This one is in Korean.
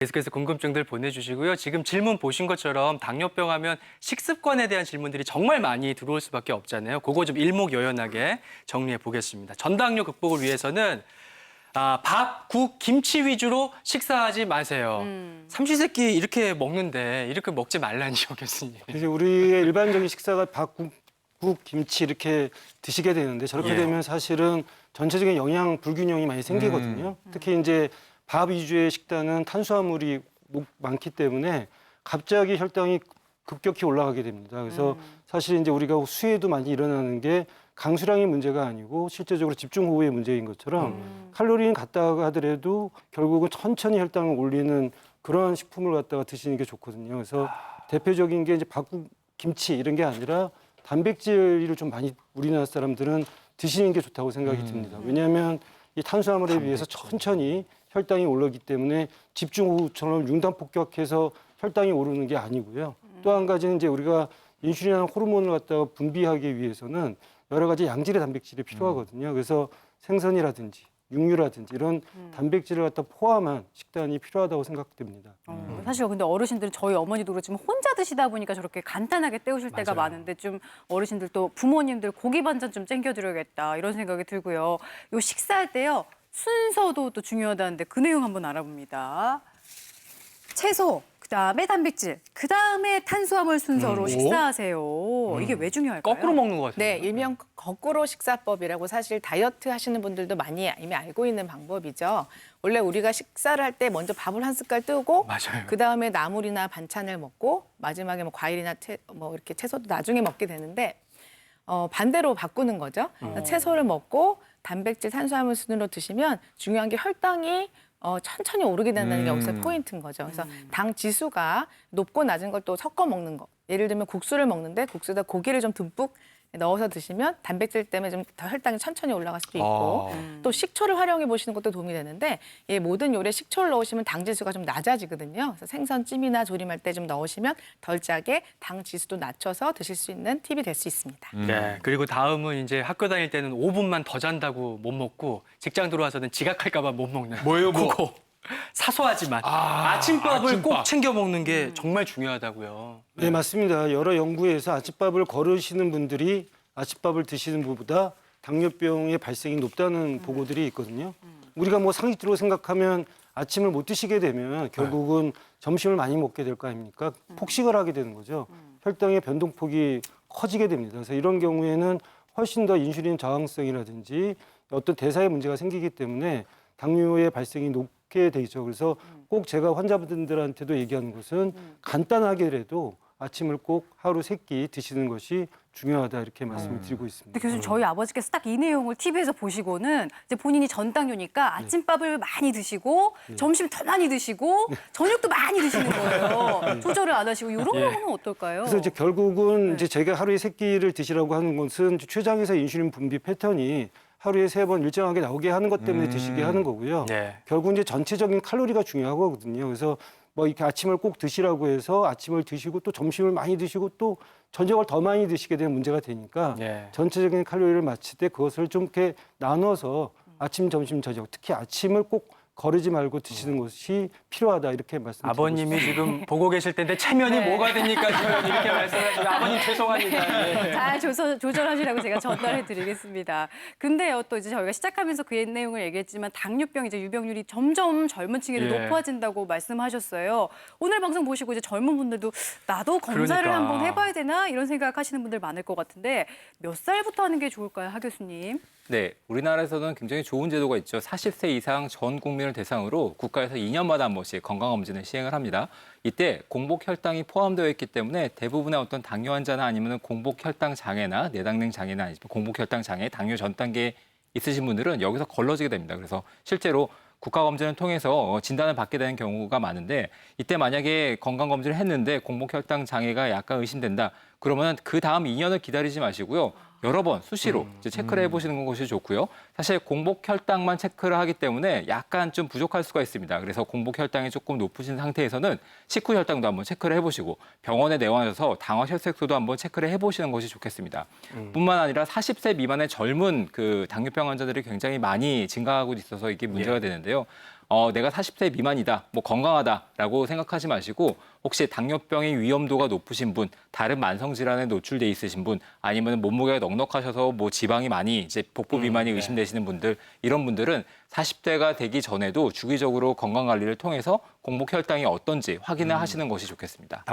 계속해서 궁금증들 보내주시고요. 지금 질문 보신 것처럼 당뇨병 하면 식습관에 대한 질문들이 정말 많이 들어올 수밖에 없잖아요. 그거 좀 일목요연하게 정리해 보겠습니다. 전당뇨 극복을 위해서는 밥, 국, 김치 위주로 식사하지 마세요. 삼시세끼 이렇게 먹는데 이렇게 먹지 말라니요, 교수님. 이제 우리의 일반적인 식사가 밥, 국, 김치 이렇게 드시게 되는데 저렇게 예. 되면 사실은 전체적인 영양 불균형이 많이 생기거든요. 특히 이제 밥 위주의 식단은 탄수화물이 많기 때문에 갑자기 혈당이 급격히 올라가게 됩니다. 그래서 사실 이제 우리가 수해도 많이 일어나는 게 강수량의 문제가 아니고 실제적으로 집중호우의 문제인 것처럼 칼로리는 같다고 하더라도 결국은 천천히 혈당을 올리는 그런 식품을 갖다가 드시는 게 좋거든요. 그래서 대표적인 게 이제 밥국, 김치 이런 게 아니라 단백질을 좀 많이 우리나라 사람들은 드시는 게 좋다고 생각이 듭니다. 왜냐하면 이 탄수화물에 비해서 천천히 혈당이 오르기 때문에 집중호우처럼 융단폭격해서 혈당이 오르는 게 아니고요. 또 한 가지는 이제 우리가 인슐린이라는 호르몬을 갖다가 분비하기 위해서는 여러 가지 양질의 단백질이 필요하거든요. 그래서 생선이라든지 육류라든지 이런 단백질을 갖다 포함한 식단이 필요하다고 생각됩니다. 사실 근데 어르신들은 저희 어머니도 그렇지만 혼자 드시다 보니까 저렇게 간단하게 때우실 때가 맞아요. 많은데 좀 어르신들 또 부모님들 고기 반찬 좀 챙겨드려야겠다 이런 생각이 들고요. 요 식사할 때요 순서도 또 중요하다는데 그 내용 한번 알아봅니다. 채소, 그다음에 단백질, 그다음에 탄수화물 순서로 식사하세요. 이게 왜 중요할까요? 거꾸로 먹는 것 같아요. 네, 일명 거꾸로 식사법이라고 사실 다이어트 하시는 분들도 많이 이미 알고 있는 방법이죠. 원래 우리가 식사를 할 때 먼저 밥을 한 숟갈 뜨고 맞아요. 그다음에 나물이나 반찬을 먹고 마지막에 뭐 과일이나 이렇게 채소도 나중에 먹게 되는데 반대로 바꾸는 거죠. 채소를 먹고 단백질, 탄수화물 순으로 드시면 중요한 게 혈당이 천천히 오르게 된다는 게 여기서 포인트인 거죠. 그래서 당 지수가 높고 낮은 걸 또 섞어 먹는 거. 예를 들면 국수를 먹는데 국수에다 고기를 좀 듬뿍 넣어서 드시면 단백질 때문에 좀 더 혈당이 천천히 올라갈 수도 있고 또 식초를 활용해 보시는 것도 도움이 되는데 이 모든 요리에 식초를 넣으시면 당 지수가 좀 낮아지거든요. 그래서 생선찜이나 조림할 때 좀 넣으시면 덜 짜게 당 지수도 낮춰서 드실 수 있는 팁이 될 수 있습니다. 네, 그리고 다음은 이제 학교 다닐 때는 5분만 더 잔다고 못 먹고 직장 들어와서는 지각할까 봐 못 먹는. 뭐예요, 뭐? 그거. 사소하지만 아침밥을 꼭 챙겨 먹는 게 정말 중요하다고요. 네, 맞습니다. 여러 연구에서 아침밥을 거르시는 분들이 아침밥을 드시는 분보다 당뇨병의 발생이 높다는 보고들이 있거든요. 우리가 뭐 상식적으로 생각하면 아침을 못 드시게 되면 결국은 점심을 많이 먹게 될 거 아닙니까? 폭식을 하게 되는 거죠. 혈당의 변동폭이 커지게 됩니다. 그래서 이런 경우에는 훨씬 더 인슐린 저항성이라든지 어떤 대사에 문제가 생기기 때문에 당뇨의 발생이 높게 되죠. 그래서 꼭 제가 환자분들한테도 얘기하는 것은 간단하게라도 아침을 꼭 하루 3끼 드시는 것이 중요하다 이렇게 말씀을 드리고 있습니다. 근데 교수님 저희 아버지께서 딱 이 내용을 TV에서 보시고는 이제 본인이 전당뇨니까 아침밥을 많이 드시고 점심 더 많이 드시고 저녁도 많이 드시는 거예요. 조절을 안 하시고 이런 거 하면 어떨까요? 그래서 이제 결국은 이제 제가 하루에 3끼를 드시라고 하는 것은 이제 췌장에서 인슐린 분비 패턴이 하루에 3번 일정하게 나오게 하는 것 때문에 드시게 하는 거고요. 네. 결국 이제 전체적인 칼로리가 중요하거든요. 그래서 뭐 이렇게 아침을 꼭 드시라고 해서 아침을 드시고 또 점심을 많이 드시고 또 저녁을 더 많이 드시게 되면 문제가 되니까 네. 전체적인 칼로리를 맞출 때 그것을 좀 이렇게 나눠서 아침, 점심, 저녁 특히 아침을 꼭 거르지 말고 드시는 것이 필요하다 이렇게 말씀드리고 아버님이 있습니다. 지금 보고 계실 텐데 체면이 뭐가 됩니까 지금 이렇게 말씀하시면 아버님 죄송합니다. 네. 잘 조절하시라고 제가 전달해 드리겠습니다. 근데요, 또 이제 저희가 시작하면서 그 내용을 얘기했지만 당뇨병 이제 유병률이 점점 젊은 층에도 예. 높아진다고 말씀하셨어요. 오늘 방송 보시고 이제 젊은 분들도 나도 검사를 그러니까. 한번 해봐야 되나 이런 생각하시는 분들 많을 것 같은데 몇 살부터 하는 게 좋을까요, 하 교수님? 네, 우리나라에서는 굉장히 좋은 제도가 있죠. 40세 이상 전 국민을 대상으로 국가에서 2년마다 한 번씩 건강검진을 시행을 합니다. 이때 공복 혈당이 포함되어 있기 때문에 대부분의 어떤 당뇨 환자나 아니면 공복 혈당 장애나 내당능 장애나 아니면 공복 혈당 장애, 당뇨 전 단계에 있으신 분들은 여기서 걸러지게 됩니다. 그래서 실제로 국가검진을 통해서 진단을 받게 되는 경우가 많은데 이때 만약에 건강검진을 했는데 공복 혈당 장애가 약간 의심된다. 그러면 그 다음 2년을 기다리지 마시고요. 여러 번 수시로 이제 체크를 해보시는 것이 좋고요. 사실 공복 혈당만 체크를 하기 때문에 약간 좀 부족할 수가 있습니다. 그래서 공복 혈당이 조금 높으신 상태에서는 식후 혈당도 한번 체크를 해보시고 병원에 내원해서 당화 혈색소도 한번 체크를 해보시는 것이 좋겠습니다. 뿐만 아니라 40세 미만의 젊은 그 당뇨병 환자들이 굉장히 많이 증가하고 있어서 이게 문제가 되는데요. 내가 40세 미만이다, 뭐 건강하다라고 생각하지 마시고 혹시 당뇨병의 위험도가 높으신 분, 다른 만성 질환에 노출돼 있으신 분, 아니면 몸무게가 넉넉하셔서 뭐 지방이 많이 이제 복부 비만이 의심되시는 분들, 이런 분들은 40대가 되기 전에도 주기적으로 건강 관리를 통해서 공복 혈당이 어떤지 확인을 하시는 것이 좋겠습니다.